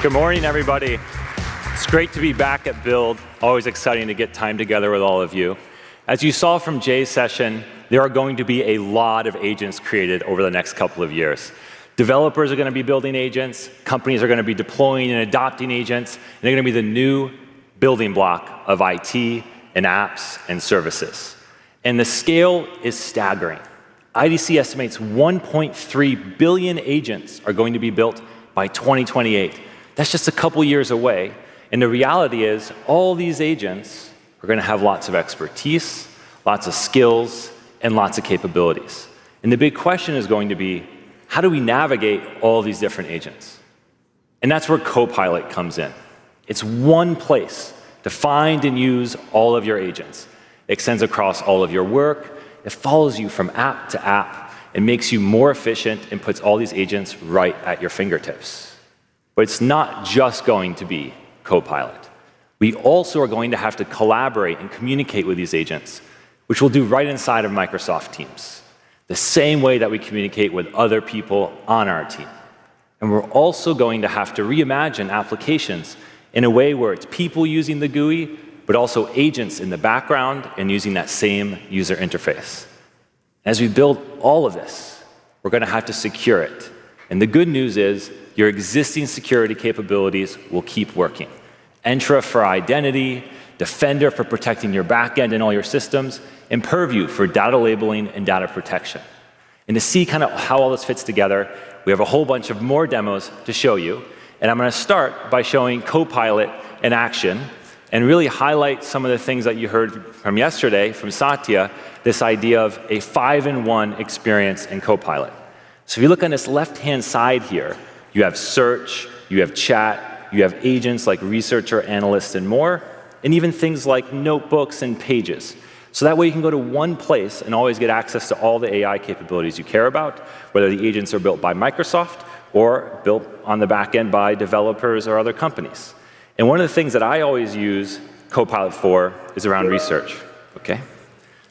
Good morning, everybody. It's great to be back at Build. Always exciting to get time together with all of you. As you saw from Jay's session, there are going to be a lot of agents created over the next couple of years. Developers are going to be building agents. Companies are going to be deploying and adopting agents. And they're going to be the new building block of IT and apps and services. And the scale is staggering. IDC estimates 1.3 billion agents are going to be built by 2028. That's just a couple years away. And the reality is, all these agents are going to have lots of expertise, lots of skills, and lots of capabilities. And the big question is going to be, how do we navigate all these different agents? And that's where Copilot comes in. It's one place to find and use all of your agents. It extends across all of your work. It follows you from app to app and makes you more efficient and puts all these agents right at your fingertips. But it's not just going to be Copilot. We also are going to have to collaborate and communicate with these agents, which we'll do right inside of Microsoft Teams, the same way that we communicate with other people on our team. And we're also going to have to reimagine applications in a way where it's people using the GUI, but also agents in the background and using that same user interface. As we build all of this, we're going to have to secure it. And the good news is your existing security capabilities will keep working. Entra for identity, Defender for protecting your backend and all your systems, and Purview for data labeling and data protection. And to see kind of how all this fits together, we have a whole bunch of more demos to show you. And I'm going to start by showing Copilot in action and really highlight some of the things that you heard from yesterday from Satya, this idea of a 5-in-1 experience in Copilot. So if you look on this left-hand side here, you have search, you have chat, you have agents like researcher, analyst, and more, and even things like notebooks and pages. So that way you can go to one place and always get access to all the AI capabilities you care about, whether the agents are built by Microsoft or built on the back end by developers or other companies. And one of the things that I always use Copilot for is around research. Okay?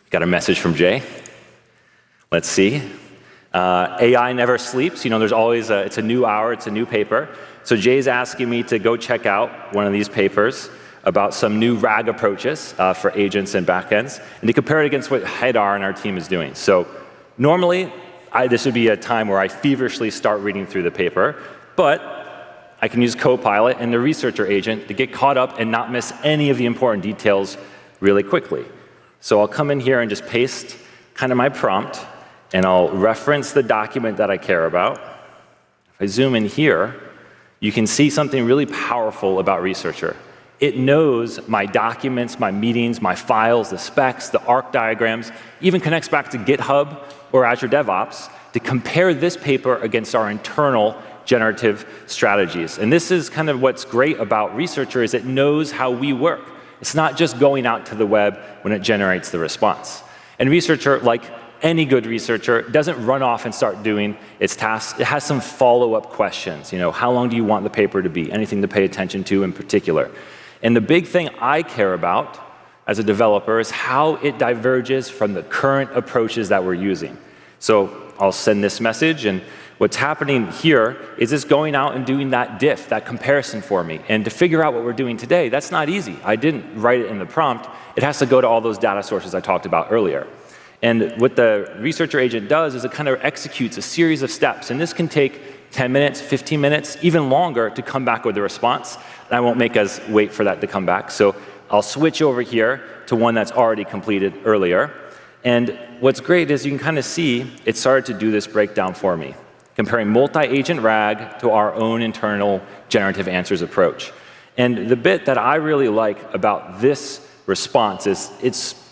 Got a message from Jay. Let's see. AI never sleeps. You know, there's always it's a new hour, it's a new paper. So Jay's asking me to go check out one of these papers about some new RAG approaches for agents and backends, and to compare it against what Haidar and our team is doing. So normally, this would be a time where I feverishly start reading through the paper, but I can use Copilot and the researcher agent to get caught up and not miss any of the important details really quickly. So I'll come in here and just paste kind of my prompt, and I'll reference the document that I care about. If I zoom in here, you can see something really powerful about Researcher. It knows my documents, my meetings, my files, the specs, the ARC diagrams, even connects back to GitHub or Azure DevOps to compare this paper against our internal generative strategies. And this is kind of what's great about Researcher is it knows how we work. It's not just going out to the web when it generates the response. And Researcher, like any good researcher, doesn't run off and start doing its tasks. It has some follow-up questions. You know, how long do you want the paper to be? Anything to pay attention to in particular? And the big thing I care about as a developer is how it diverges from the current approaches that we're using. So I'll send this message, and what's happening here is it's going out and doing that diff, that comparison for me. And to figure out what we're doing today, that's not easy. I didn't write it in the prompt. It has to go to all those data sources I talked about earlier. And what the researcher agent does is it kind of executes a series of steps. And this can take 10 minutes, 15 minutes, even longer to come back with a response. And I won't make us wait for that to come back. So I'll switch over here to one that's already completed earlier. And what's great is you can kind of see it started to do this breakdown for me, comparing multi-agent RAG to our own internal generative answers approach. And the bit that I really like about this response is it's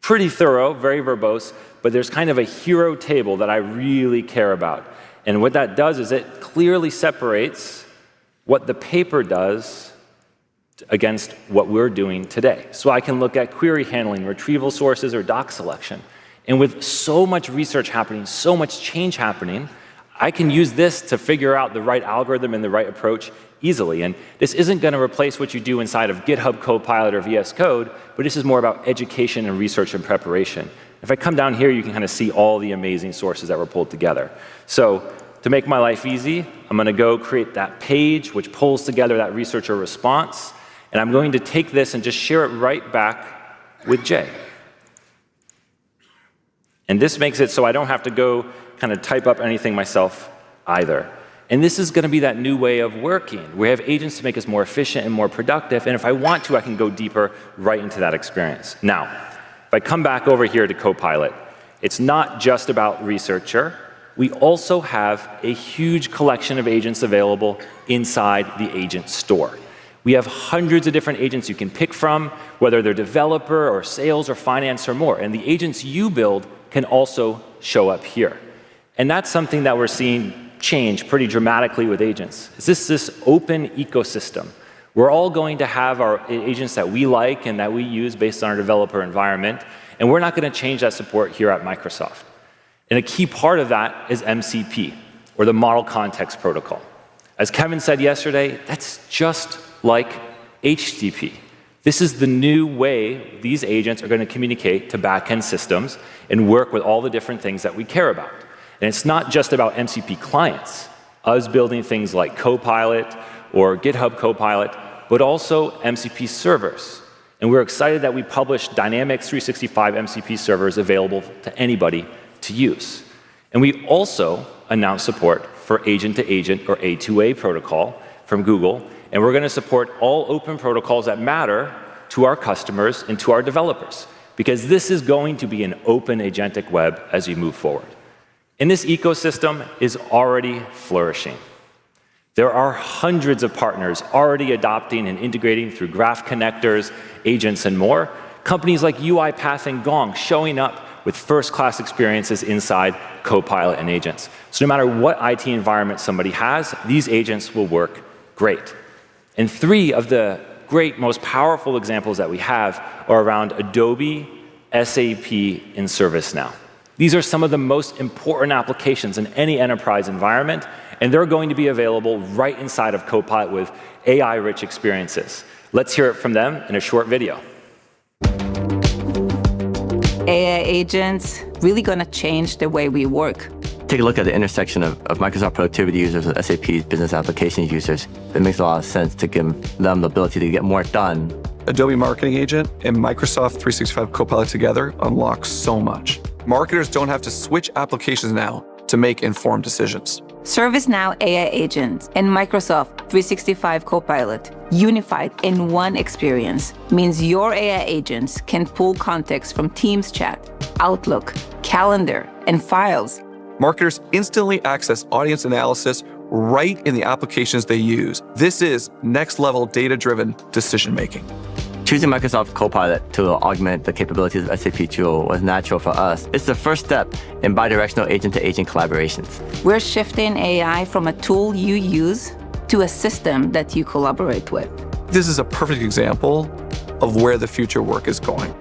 pretty thorough, very verbose, but there's kind of a hero table that I really care about. And what that does is it clearly separates what the paper does against what we're doing today. So I can look at query handling, retrieval sources, or doc selection. And with so much research happening, so much change happening, I can use this to figure out the right algorithm and the right approach easily. And this isn't going to replace what you do inside of GitHub Copilot or VS Code, but this is more about education and research and preparation. If I come down here, you can kind of see all the amazing sources that were pulled together. So to make my life easy, I'm going to go create that page which pulls together that researcher response, and I'm going to take this and just share it right back with Jay. And this makes it so I don't have to go kind of type up anything myself either. And this is going to be that new way of working. We have agents to make us more efficient and more productive, and if I want to, I can go deeper right into that experience. Now, if I come back over here to Copilot, it's not just about Researcher. We also have a huge collection of agents available inside the agent store. We have hundreds of different agents you can pick from, whether they're developer or sales or finance or more. And the agents you build can also show up here. And that's something that we're seeing change pretty dramatically with agents. Is this open ecosystem. We're all going to have our agents that we like and that we use based on our developer environment, and we're not going to change that support here at Microsoft. And a key part of that is MCP, or the Model Context Protocol. As Kevin said yesterday, that's just like HTTP. This is the new way these agents are going to communicate to back-end systems and work with all the different things that we care about. And it's not just about MCP clients, us building things like Copilot or GitHub Copilot, but also MCP servers. And we're excited that we published Dynamics 365 MCP servers available to anybody to use. And we also announced support for agent-to-agent or A2A protocol from Google, and we're going to support all open protocols that matter to our customers and to our developers, because this is going to be an open agentic web as we move forward. And this ecosystem is already flourishing. There are hundreds of partners already adopting and integrating through graph connectors, agents, and more. Companies like UiPath and Gong showing up with first-class experiences inside Copilot and agents. So no matter what IT environment somebody has, these agents will work great. And 3 of the great, most powerful examples that we have are around Adobe, SAP, and ServiceNow. These are some of the most important applications in any enterprise environment, and they're going to be available right inside of Copilot with AI-rich experiences. Let's hear it from them in a short video. AI agents really going to change the way we work. Take a look at the intersection of Microsoft productivity users with SAP's business application users. It makes a lot of sense to give them the ability to get more done. Adobe Marketing Agent and Microsoft 365 Copilot together unlock so much. Marketers don't have to switch applications now to make informed decisions. ServiceNow AI agents and Microsoft 365 Copilot unified in one experience means your AI agents can pull context from Teams chat, Outlook, Calendar, and files. Marketers instantly access audience analysis right in the applications they use. This is next-level data-driven decision-making. Choosing Microsoft Copilot to augment the capabilities of SAP Joule was natural for us. It's the first step in bidirectional agent-to-agent collaborations. We're shifting AI from a tool you use to a system that you collaborate with. This is a perfect example of where the future work is going.